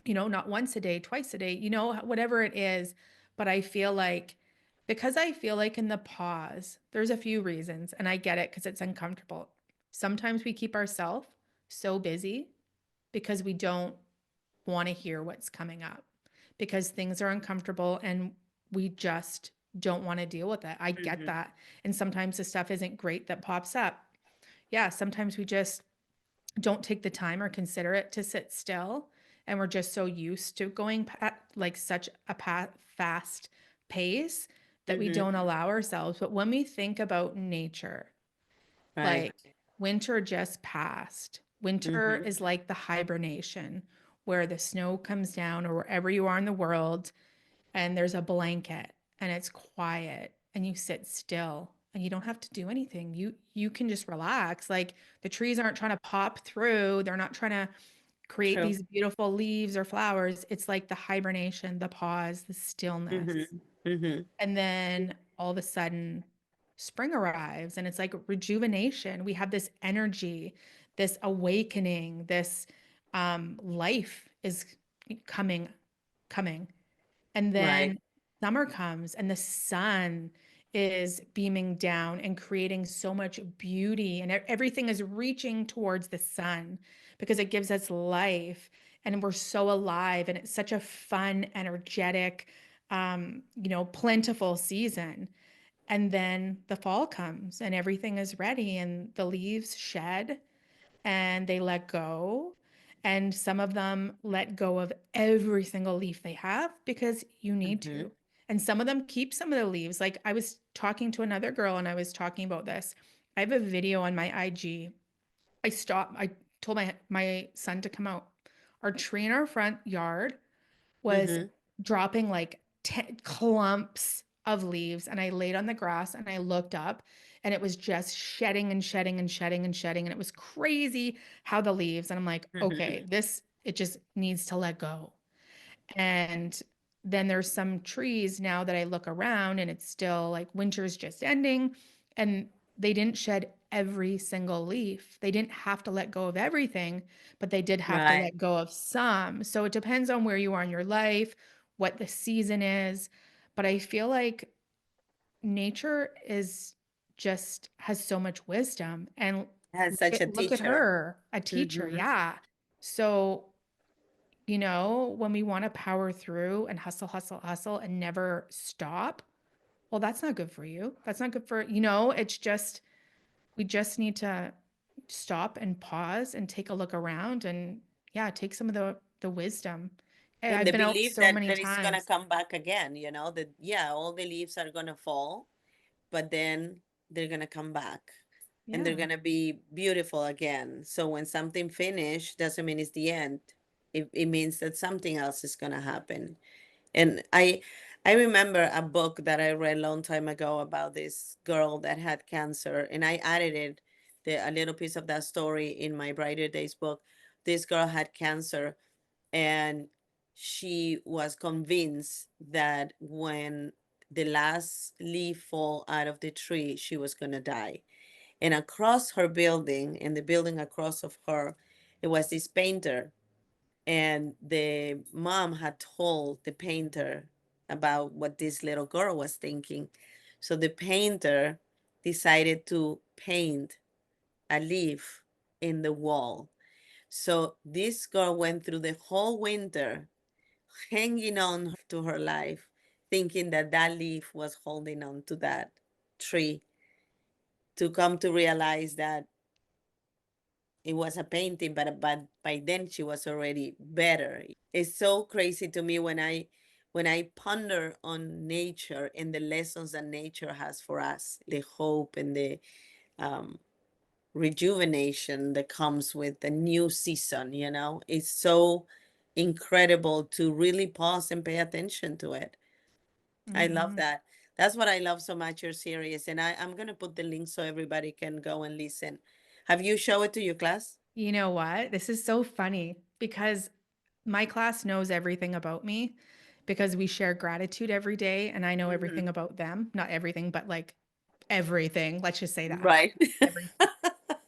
not once a day, twice a day, whatever it is. But I feel like, because I feel like in the pause, there's a few reasons, and I get it because it's uncomfortable. Sometimes we keep ourselves so busy because we don't want to hear what's coming up, because things are uncomfortable and we just don't want to deal with it. I get Mm-hmm. that. And sometimes the stuff isn't great that pops up. Yeah, sometimes we just don't take the time or consider it to sit still, and we're just so used to going like such a fast pace that we Mm-hmm. don't allow ourselves. But when we think about nature, Right. like winter just passed. Winter Mm-hmm. is like the hibernation where the snow comes down, or wherever you are in the world, and there's a blanket and it's quiet and you sit still and you don't have to do anything. You can just relax. Like the trees aren't trying to pop through. They're not trying to create True. these beautiful leaves or flowers. It's like the hibernation, the pause, the Mm-hmm. stillness. Mm-hmm. And then all of a sudden, spring arrives and it's like rejuvenation. We have this energy, this awakening, this life is coming, coming. And Right. then summer comes and the sun is beaming down and creating so much beauty, and everything is reaching towards the sun because it gives us life, and we're so alive, and it's such a fun, energetic, plentiful season. And then the fall comes and everything is ready and the leaves shed and they let go. And some of them let go of every single leaf they have because you need Mm-hmm. to. And some of them keep some of the leaves. Like I was talking to another girl and I was talking about this. I have a video on my IG. I told my son to come out. Our tree in our front yard was Mm-hmm. dropping like clumps of leaves, and I laid on the grass and I looked up and it was just shedding and shedding and shedding and shedding, and it was crazy how the leaves, and I'm like, okay, Mm-hmm. this, it just needs to let go. And then there's some trees now that I look around and it's still like winter's just ending and they didn't shed every single leaf. They didn't have to let go of everything, but they did have to Right. let go of some. So it depends on where you are in your life, what the season is. But I feel like nature is just has so much wisdom. And Has such a look at teacher. her, a teacher. Mm-hmm. Yeah. So when we want to power through and hustle, hustle, hustle and never stop, well, that's not good for you. That's not good for, it's just, we just need to stop and pause and take a look around and yeah, take some of the wisdom. Hey, And I've the been out belief so that many that it's gonna times. come back again, that yeah, all the leaves are gonna fall, but then they're gonna come back and they're Yeah. gonna be beautiful again. So when something finished doesn't mean it's the end. It means that something else is gonna happen. And I remember a book that I read a long time ago about this girl that had cancer, and I added a little piece of that story in my Brighter Days book. This girl had cancer, and she was convinced that when the last leaf fall out of the tree, she was gonna die. And across her building, in the building across of her, it was this painter, and the mom had told the painter about what this little girl was thinking. So the painter decided to paint a leaf in the wall. So this girl went through the whole winter hanging on to her life, thinking that that leaf was holding on to that tree, to come to realize that it was a painting, but by then she was already better. It's so crazy to me when I ponder on nature and the lessons that nature has for us, the hope and the um, rejuvenation that comes with the new season. It's so incredible to really pause and pay attention to it. I love Mhm. that. That's what I love so much, your series. And I'm going to put the link so everybody can go and listen. Have you show it to your class? You know what? This is so funny because my class knows everything about me because we share gratitude every day and I know Hmm. everything about them. Not everything, but like everything. Let's just say that. Right. Everything.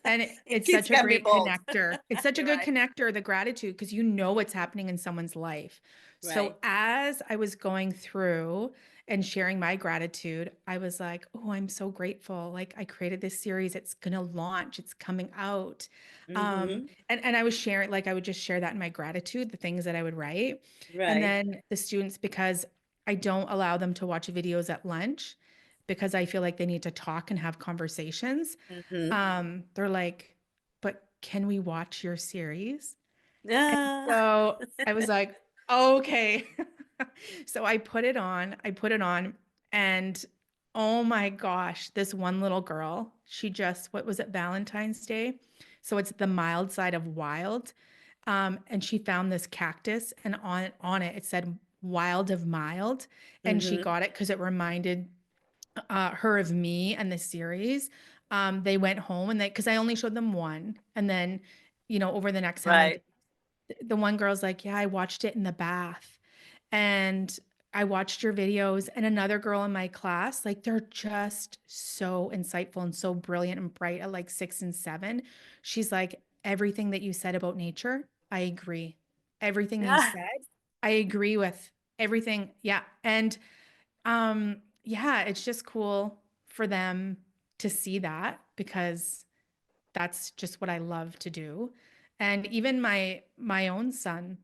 And And it's kids such a can be great bold. connector. It's such a good Right. connector, the gratitude, because you know what's happening in someone's life. So Right. as I was going through and sharing my gratitude, I was like, oh, I'm so grateful. Like I created this series, it's gonna launch, it's coming out. Mm-hmm. And I was sharing, like I would just share that in my gratitude, the things that I would write. And Right. then the students, because I don't allow them to watch videos at lunch because I feel like they need to talk and have conversations. Mm-hmm. They're like, but can we watch your series? And Ah. so I was like, okay. So I put it on. I put it on. And oh my gosh, this one little girl, she just, what was it, Valentine's Day? So it's the mild side of wild. And she found this cactus, and on it, it said wild of mild. And she Mm-hmm. got it because it reminded her of me and the series. They went home and because I only showed them one. And then, over the next how many days, Right. the one girl's like, yeah, I watched it in the bath. And I watched your videos. And another girl in my class, like they're just so insightful and so brilliant and bright at like 6 and 7. She's like, everything that you said about nature, I agree. Everything you Ah. said, I agree with everything. Yeah. And yeah, it's just cool for them to see that because that's just what I love to do. And even my own son,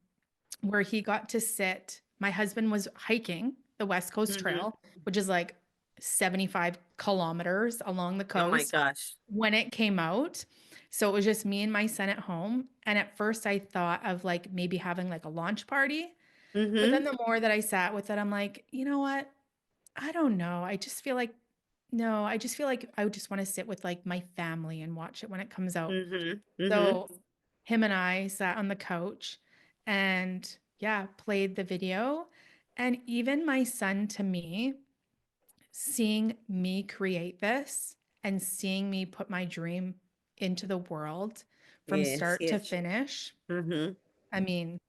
where he got to sit, my husband was hiking the West Coast Mm-hmm. Trail, which is like 75 kilometers along the Oh my coast gosh. when it came out. So it was just me and my son at home. And at first I thought of like maybe having like a launch party. But Mm-hmm. then the more that I sat with it, I'm like, you know what? I don't know. I just feel like no, I just feel like I would just want to sit with like my family and watch it when it comes out. Mm-hmm. Mm-hmm. So him and I sat on the couch and yeah, played the video. And even my son to me, seeing me create this and seeing me put my dream into the world from Yes, start to yes. finish. Mm-hmm. I mean,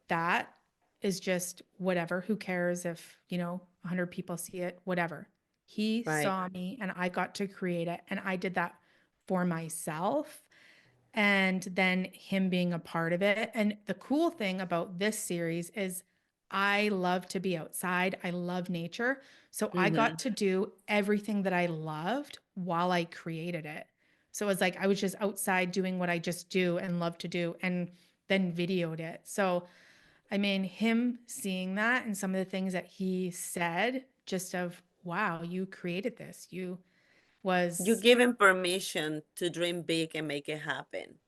that is just whatever. Who cares if, 100 people see it, whatever. He Right. saw me and I got to create it. And I did that for myself. And then him being a part of it. And the cool thing about this series is I love to be outside. I love nature. So I Mm-hmm. got to do everything that I loved while I created it. So it was like I was just outside doing what I just do and love to do and then videoed it. So I mean, him seeing that and some of the things that he said, just of, wow, you created this. You You was, give him permission to dream big and make it happen.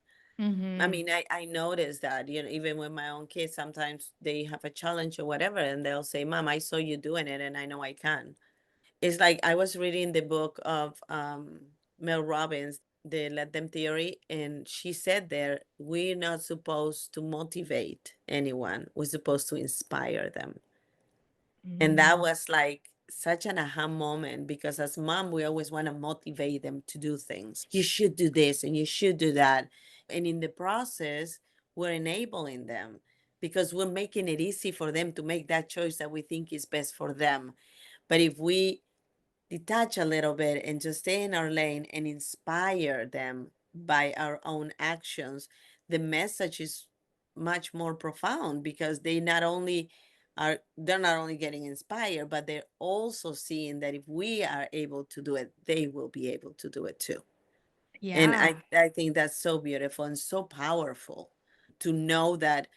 I mm-hmm, mean, I noticed that, even with my own kids, sometimes they have a challenge or whatever, and they'll say, Mom, I saw you doing it and I know I can. It's like I was reading the book of Mel Robbins, the Let Them Theory, and she said there, we're not supposed to motivate anyone, we're supposed to inspire them. And that mm, was like such an aha moment because as mom, we always want to motivate them to do things. You should do this and you should do that. And in the process, we're enabling them because we're making it easy for them to make that choice that we think is best for them. But if we detach a little bit and just stay in our lane and inspire them by our own actions, the message is much more profound because they're not only getting inspired, but they're also seeing that if we are able to do it, they will be able to do it too. And yeah. I think that's so beautiful and so powerful to know that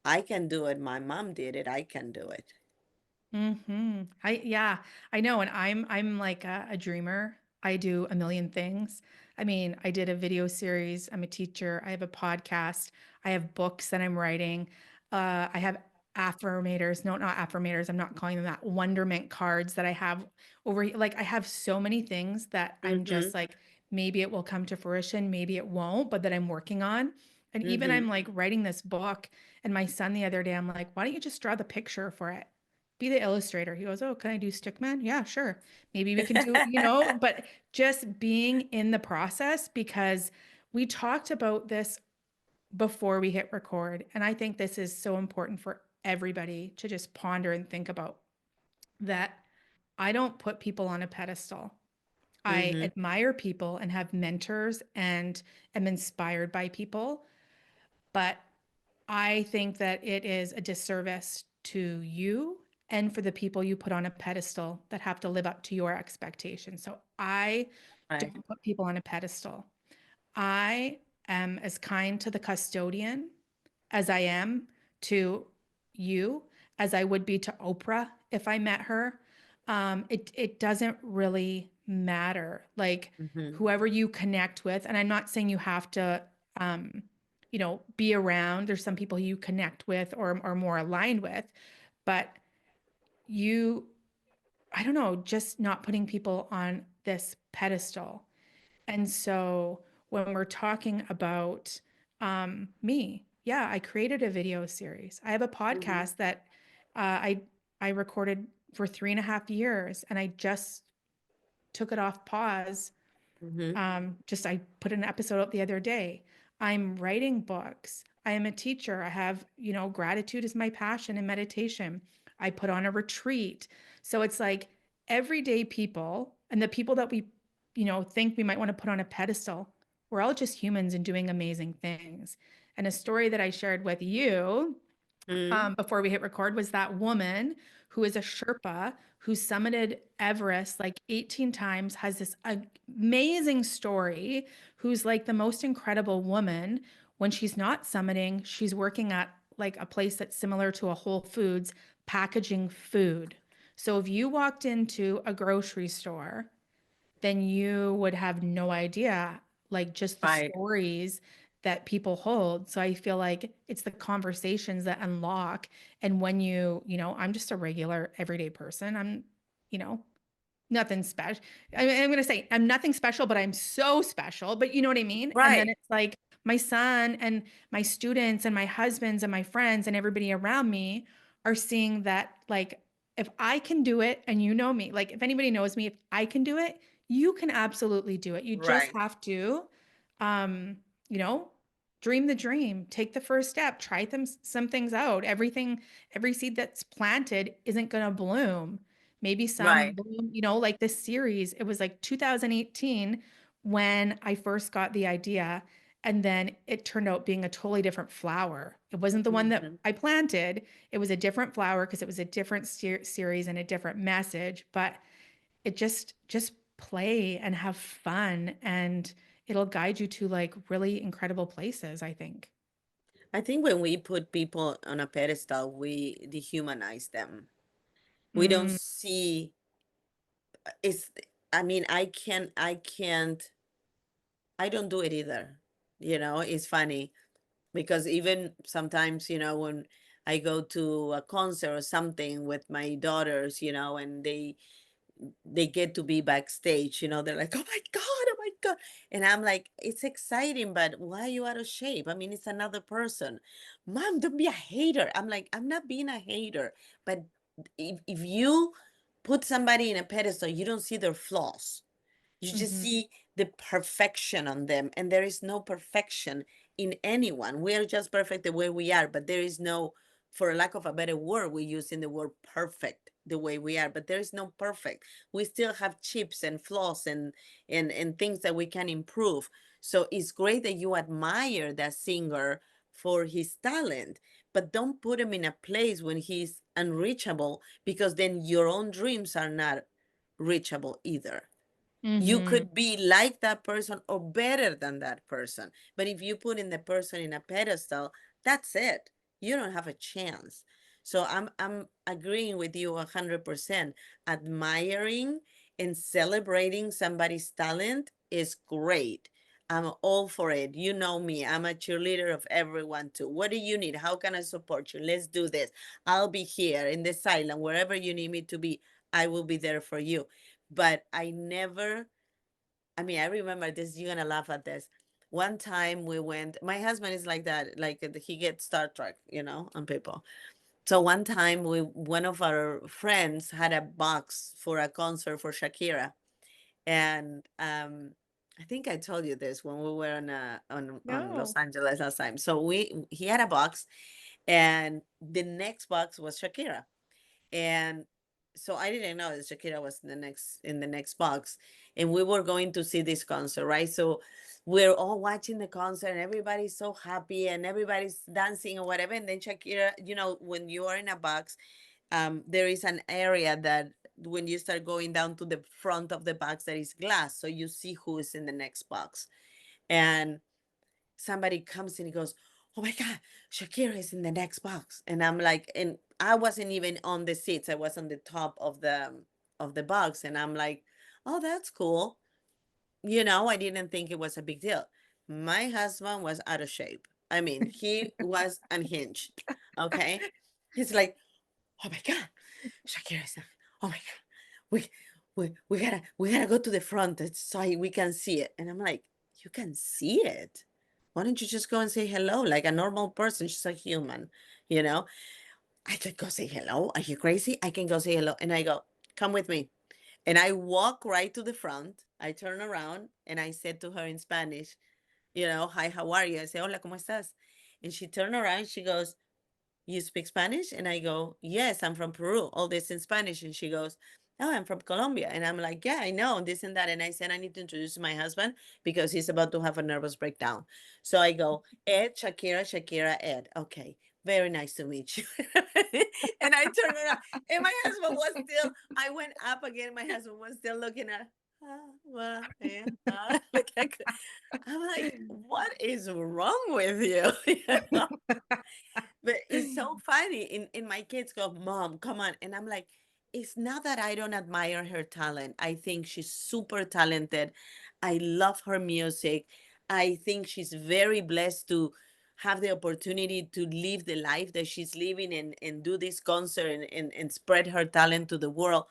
I can do it. My mom did it. I can do it. Yeah, I know. And I'm like a dreamer. I do a million things. I mean, I did a video series. I'm a teacher. I have a podcast. I have books that I'm writing. I have affirmators. No, not affirmators. I'm not calling them that. Wonderment cards that I have over here. Like I have so many things that I'm Mm-hmm. just like, maybe it will come to fruition, maybe it won't, but that I'm working on. And even Mm-hmm. I'm like writing this book, and my son the other day, I'm like, why don't you just draw the picture for it? Be the illustrator. He goes, oh, can I do stickman? Yeah, sure. Maybe we can do, but just being in the process, because we talked about this before we hit record. And I think this is so important for everybody to just ponder and think about, that I don't put people on a pedestal. I Mm-hmm. admire people and have mentors and am inspired by people, but I think that it is a disservice to you and for the people you put on a pedestal that have to live up to your expectations. So I Right. don't put people on a pedestal. I am as kind to the custodian as I am to you, as I would be to Oprah if I met her. It doesn't really matter. Like, Mm-hmm. whoever you connect with, and I'm not saying you have to, be around. There's some people you connect with or are more aligned with, but you, I don't know, just not putting people on this pedestal. And so when we're talking about me, yeah, I created a video series. I have a Mm-hmm. podcast that I recorded for 3.5 years, and I just took it off pause. Mm-hmm. Just I put an episode up the other day. I'm writing books. I am a teacher. I have, gratitude is my passion and meditation. I put on a retreat. So it's like everyday people, and the people that we, think we might want to put on a pedestal, we're all just humans and doing amazing things. And a story that I shared with you Mm-hmm. before we hit record was that woman who is a Sherpa who summited Everest like 18 times, has this amazing story, who's like the most incredible woman. When she's not summiting, she's working at like a place that's similar to a Whole Foods, packaging food. So if you walked into a grocery store, then you would have no idea, like just the Right. stories that people hold. So I feel like it's the conversations that unlock. And when I'm just a regular everyday person. I'm, you know, nothing special. I'm going to say I'm nothing special, but I'm so special. But you know what I mean? And then Right. it's like my son and my students and my husbands and my friends and everybody around me are seeing that, like, if I can do it, and me, like, if anybody knows me, if I can do it, you can absolutely do it. You just Right. have to, um, you know, dream the dream, take the first step, try some things out. Every seed that's planted isn't going to bloom. Maybe some Right. bloom, like this series. It was like 2018 when I first got the idea. And then it turned out being a totally different flower. It wasn't the one that Mm-hmm. I planted. It was a different flower because it was a different series and a different message. But it just play and have fun, and it'll guide you to like really incredible places, I think. I think when we put people on a pedestal, we dehumanize them. We don't Mm, see it's I mean, I don't do it either. It's funny because even sometimes, when I go to a concert or something with my daughters, and they get to be backstage, they're like, oh my God, oh my God. And I'm like, it's exciting, but why are you out of shape? I mean, it's another person. Mom, don't be a hater. I'm like, I'm not being a hater. But if you put somebody in a pedestal, you don't see their flaws. You just mhm, see the perfection on them, and there is no perfection in anyone. We are just perfect the way we are, but there is no, for lack of a better word, we use in the word perfect the way we are, but there is no perfect. We still have chips and flaws and things that we can improve. So it's great that you admire that singer for his talent, but don't put him in a place when he's unreachable, because then your own dreams are not reachable either. You mhm, could be like that person or better than that person. But if you put in the person in a pedestal, that's it. You don't have a chance. So I'm agreeing with you 100%. Admiring and celebrating somebody's talent is great. I'm all for it. You know me. I'm a cheerleader of everyone too. What do you need? How can I support you? Let's do this. I'll be here in the silent, wherever you need me to be. I will be there for you. But I never, I mean, I remember this, you're gonna laugh at this. One time we went, my husband is like that, like he gets Star Trek, on people. So one time one of our friends had a box for a concert for Shakira. And I think I told you this when we were on Los No. Angeles last time. So he had a box, and the next box was Shakira. And so I didn't know that Shakira was in the next box, and we were going to see this concert, right? So we're all watching the concert, and everybody's so happy, and everybody's dancing or whatever. And then Shakira, when you are in a box, there is an area that when you start going down to the front of the box, there is glass, so you see who is in the next box. And somebody comes and he goes, "Oh my God, Shakira is in the next box." And I'm like, and I wasn't even on the seats. I was on the top of the box. And I'm like, "Oh, that's cool." I didn't think it was a big deal. My husband was out of shape. I mean, he was unhinged. Okay. He's like, "Oh my God, Shakira's not. Oh my God. We we gotta go to the front so we can see it." And I'm like, "You can see it? Why don't you just go and say hello like a normal person? She's a human, you know?" I could go say hello. Are you crazy? I can go say hello. And I go, "Come with me." And I walk right to the front. I turn around and I said to her in Spanish, "Hi, how are you?" I say, "Hola, ¿cómo estás?" And she turned around, she goes, "You speak Spanish?" And I go, "Yes, I'm from Peru." All this in Spanish. And she goes, "Oh, I'm from Colombia." And I'm like, "Yeah, I know, this and that." And I said, "I need to introduce my husband because he's about to have a nervous breakdown." So I go, "Ed, Shakira, Shakira, Ed. Okay, very nice to meet you." And I turned around, and my husband was still, I went up again. My husband was still looking at, well, yeah, like, I'm like, "What is wrong with you?" But it's so funny. And my kids go, "Mom, come on." And I'm like, it's not that I don't admire her talent. I think she's super talented. I love her music. I think she's very blessed to have the opportunity to live the life that she's living, and do this concert, and spread her talent to the world.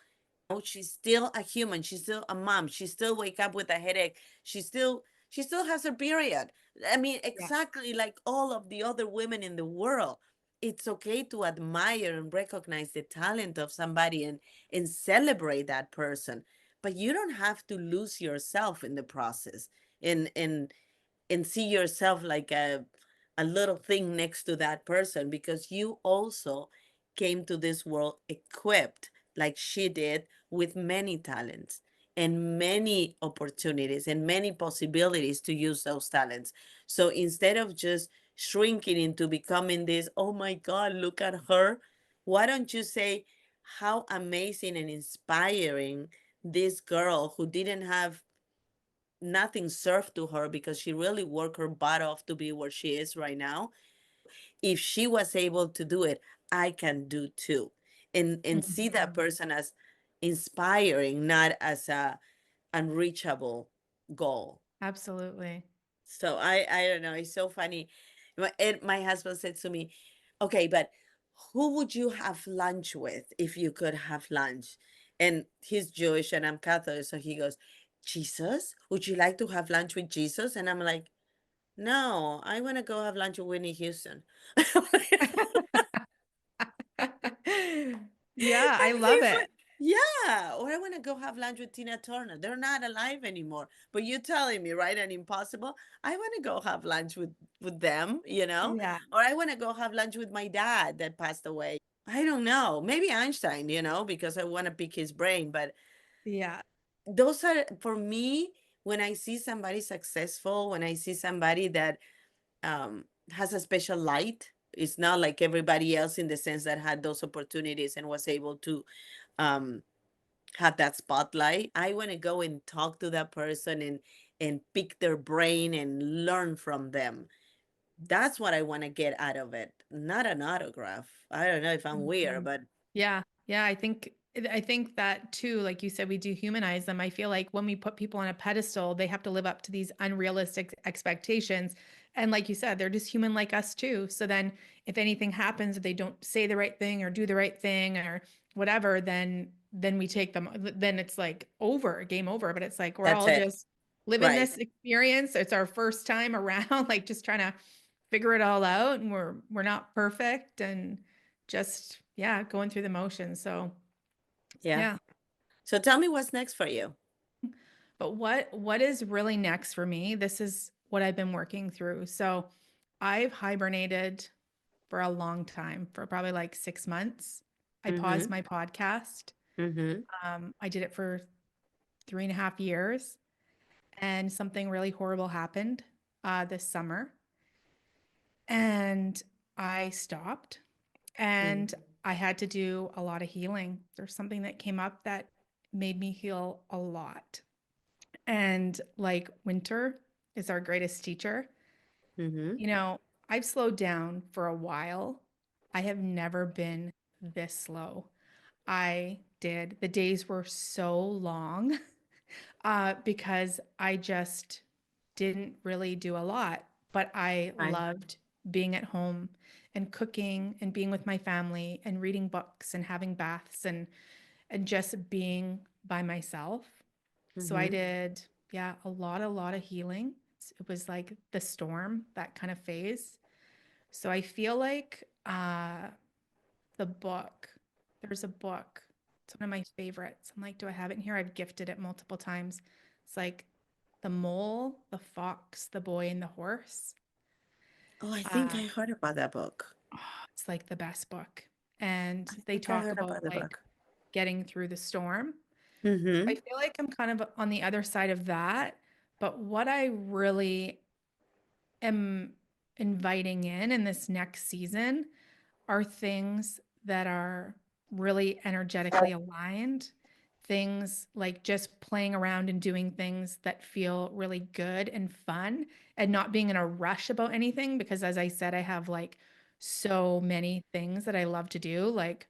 She's still a human. She's still a mom. She still wake up with a headache. She still has her period. I mean, Yeah. exactly like all of the other women in the world. It's okay to admire and recognize the talent of somebody, and celebrate that person. But you don't have to lose yourself in the process, and see yourself like a little thing next to that person, because you also came to this world equipped like she did, with many talents and many opportunities and many possibilities to use those talents. So instead of just shrinking into becoming this, "Oh my God, look at her," why don't you say how amazing and inspiring this girl who didn't have nothing served to her, because she really worked her butt off to be where she is right now. If she was able to do it, I can do too. And see that Mhm. person as inspiring, not as a unreachable goal. Absolutely. So I don't know. It's so funny. My husband said to me, "Okay, but who would you have lunch with if you could have lunch?" And he's Jewish and I'm Catholic, so he goes, "Jesus? Would you like to have lunch with Jesus?" And I'm like, "No, I want to go have lunch with Whitney Houston." Yeah, I And love he's it. like, "Yeah, or I want to go have lunch with Tina Turner. They're not alive anymore. But you're telling me, right? And impossible. I want to go have lunch with them, Yeah. or I want to go have lunch with my dad that passed away. I don't know. Maybe Einstein, because I want to pick his brain. But Yeah. those are for me, when I see somebody successful, when I see somebody that has a special light. It's not like everybody else in the sense that had those opportunities and was able to um, have that spotlight. I want to go and talk to that person, and pick their brain and learn from them. That's what I want to get out of it, not an autograph. I don't know if I'm weird, Mhm. but Yeah. Yeah. I think that too, like you said, we dehumanize them. I feel like when we put people on a pedestal, they have to live up to these unrealistic expectations. And like you said, they're just human like us too. So then if anything happens, if they don't say the right thing or do the right thing or whatever, then we take them, then it's like over, game over. But it's like we're that's all it. just living Right. this experience. It's our first time around, like just trying to figure it all out, and we're not perfect, and just yeah, going through the motions. So Yeah. yeah. So tell me what's next for you. But what is really next for me? This is what I've been working through. So I've hibernated for a long time, for probably like 6 months. I paused Mm-hmm. my podcast. Mm-hmm. I did it for 3.5 years, and something really horrible happened this summer, and I stopped, and I had to do a lot of healing. There's something that came up that made me heal a lot. And like winter is our greatest teacher. Mm-hmm. You know, I've slowed down for a while. I have never been this slow. I did. The days were so long because I just didn't really do a lot, but I Right. loved being at home and cooking and being with my family and reading books and having baths and just being by myself. So I Mm-hmm. did, yeah, a lot of healing. It was like the storm, that kind of phase. So I feel like the book, there's a book. It's one of my favorites. I'm like, do I have it in here? I've gifted it multiple times. It's like The Mole, the Fox, the Boy, and the Horse. Oh, I think Uh, I heard about that book. oh, it's like the best book. And I they think I talk heard about about the like book. getting through the storm. I Mm-hmm. feel like I'm kind of on the other side of that. But what I really am inviting in this next season are things that are really energetically aligned. Things like just playing around and doing things that feel really good and fun, and not being in a rush about anything. Because as I said, I have like so many things that I love to do. Like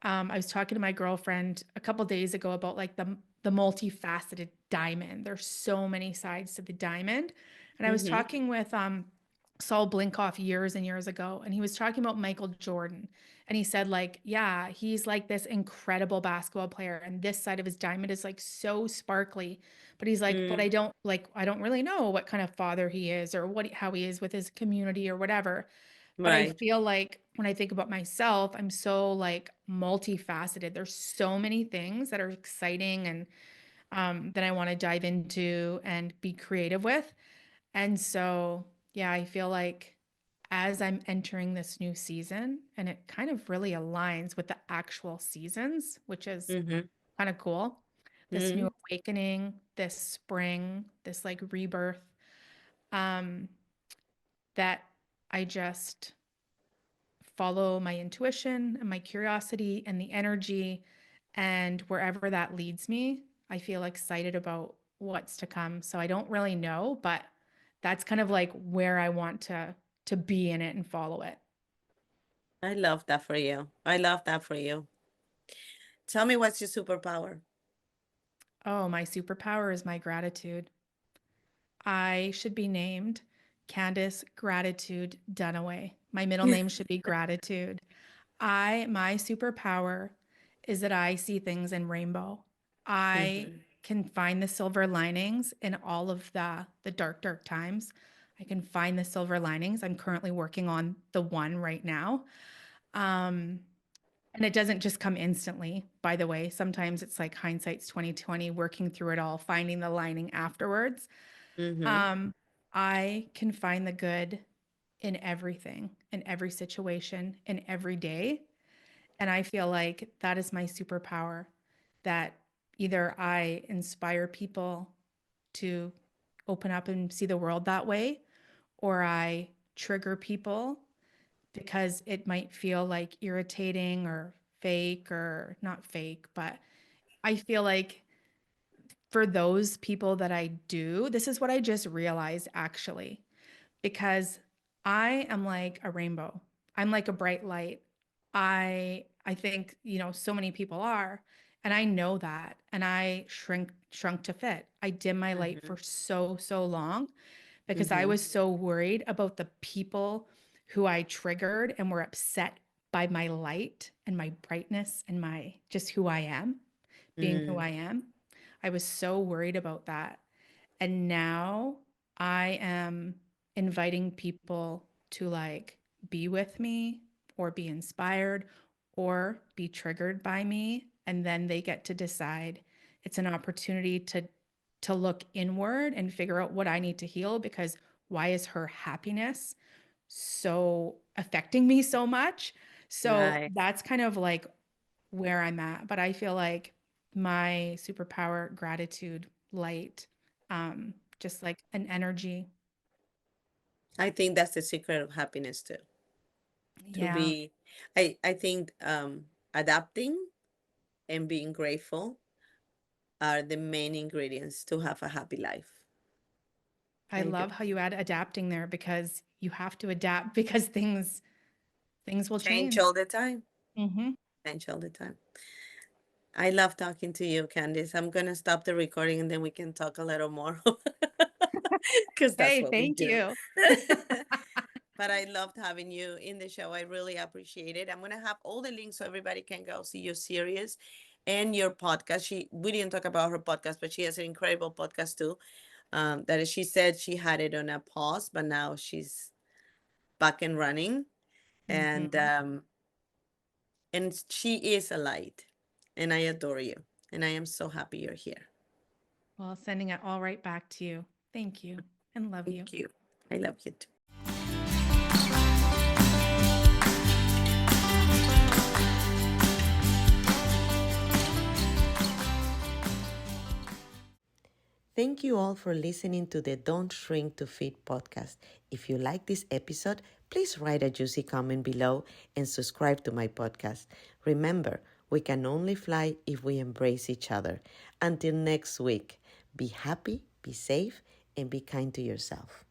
I was talking to my girlfriend a couple days ago about like the multifaceted diamond. There's so many sides to the diamond. And I was Mm-hmm. talking with Saul Blinkoff years and years ago, and he was talking about Michael Jordan. And he said, like, yeah, he's like this incredible basketball player, and this side of his diamond is like so sparkly. But he's like, but Mm. I don't really know what kind of father he is or what how he is with his community or whatever. But I Right. feel like when I think about myself, I'm so like multifaceted. There's so many things that are exciting and that I want to dive into and be creative with. And so, yeah, I feel like as I'm entering this new season, and it kind of really aligns with the actual seasons, which is Mm-hmm. kind of cool. This new Mm-hmm. awakening, this spring, this like rebirth, um, that I just follow my intuition and my curiosity and the energy. And wherever that leads me, I feel excited about what's to come. So I don't really know, but that's kind of like where I want to be in it and follow it. I love that for you. I love that for you. Tell me what's your superpower? Oh, my superpower is my gratitude. I should be named Candace Gratitude Dunaway. My middle name should be Gratitude. My superpower is that I see things in rainbow. I Mm-hmm. can find the silver linings in all of the dark times. I can find the silver linings. I'm currently working on the one right now. Um, and it doesn't just come instantly, by the way. Sometimes it's like hindsight's 2020, working through it all, finding the lining afterwards. Mm-hmm. Um, I can find the good in everything, in every situation, in every day. And I feel like that is my superpower, that either I inspire people to open up and see the world that way, or I trigger people because it might feel like irritating or fake, or not fake, but I feel like for those people that I do, this is what I just realized actually, because I am like a rainbow. I'm like a bright light. I think, so many people are, and I know that, and I shrunk to fit. I dim my light Mm-hmm. for so long because I Mm-hmm. was so worried about the people who I triggered and were upset by my light and my brightness and my just who I am, being who Mm. I am. I was so worried about that. And now I am inviting people to like be with me or be inspired or be triggered by me. And then they get to decide. It's an opportunity to look inward and figure out what I need to heal, because why is her happiness so affecting me so much? So Right. that's kind of like where I'm at. But I feel like my superpower, gratitude, light, just like an energy. I think that's the secret of happiness too. To Yeah, be, I think adapting and being grateful are the main ingredients to have a happy life. I I do. love how you add adapting there, because you have to adapt because things will Change change. all the time. Hmm. Change all the time. I love talking to you, Candice. I'm gonna stop the recording and then we can talk a little more because that's Hey, what we thank do. you. But I loved having you in the show. I really appreciate it. I'm gonna have all the links so everybody can go see your series and your podcast. We didn't talk about her podcast, but she has an incredible podcast too. That is, she said she had it on a pause, but now she's back and running. And Hmm. she is a light, and I adore you, and I am so happy you're here. Well, sending it all right back to you. Thank you and love you. Thank you. I love you too. Thank you all for listening to the Don't Shrink to Fit podcast. If you like this episode, please write a juicy comment below and subscribe to my podcast. Remember, we can only fly if we embrace each other. Until next week, be happy, be safe, and be kind to yourself.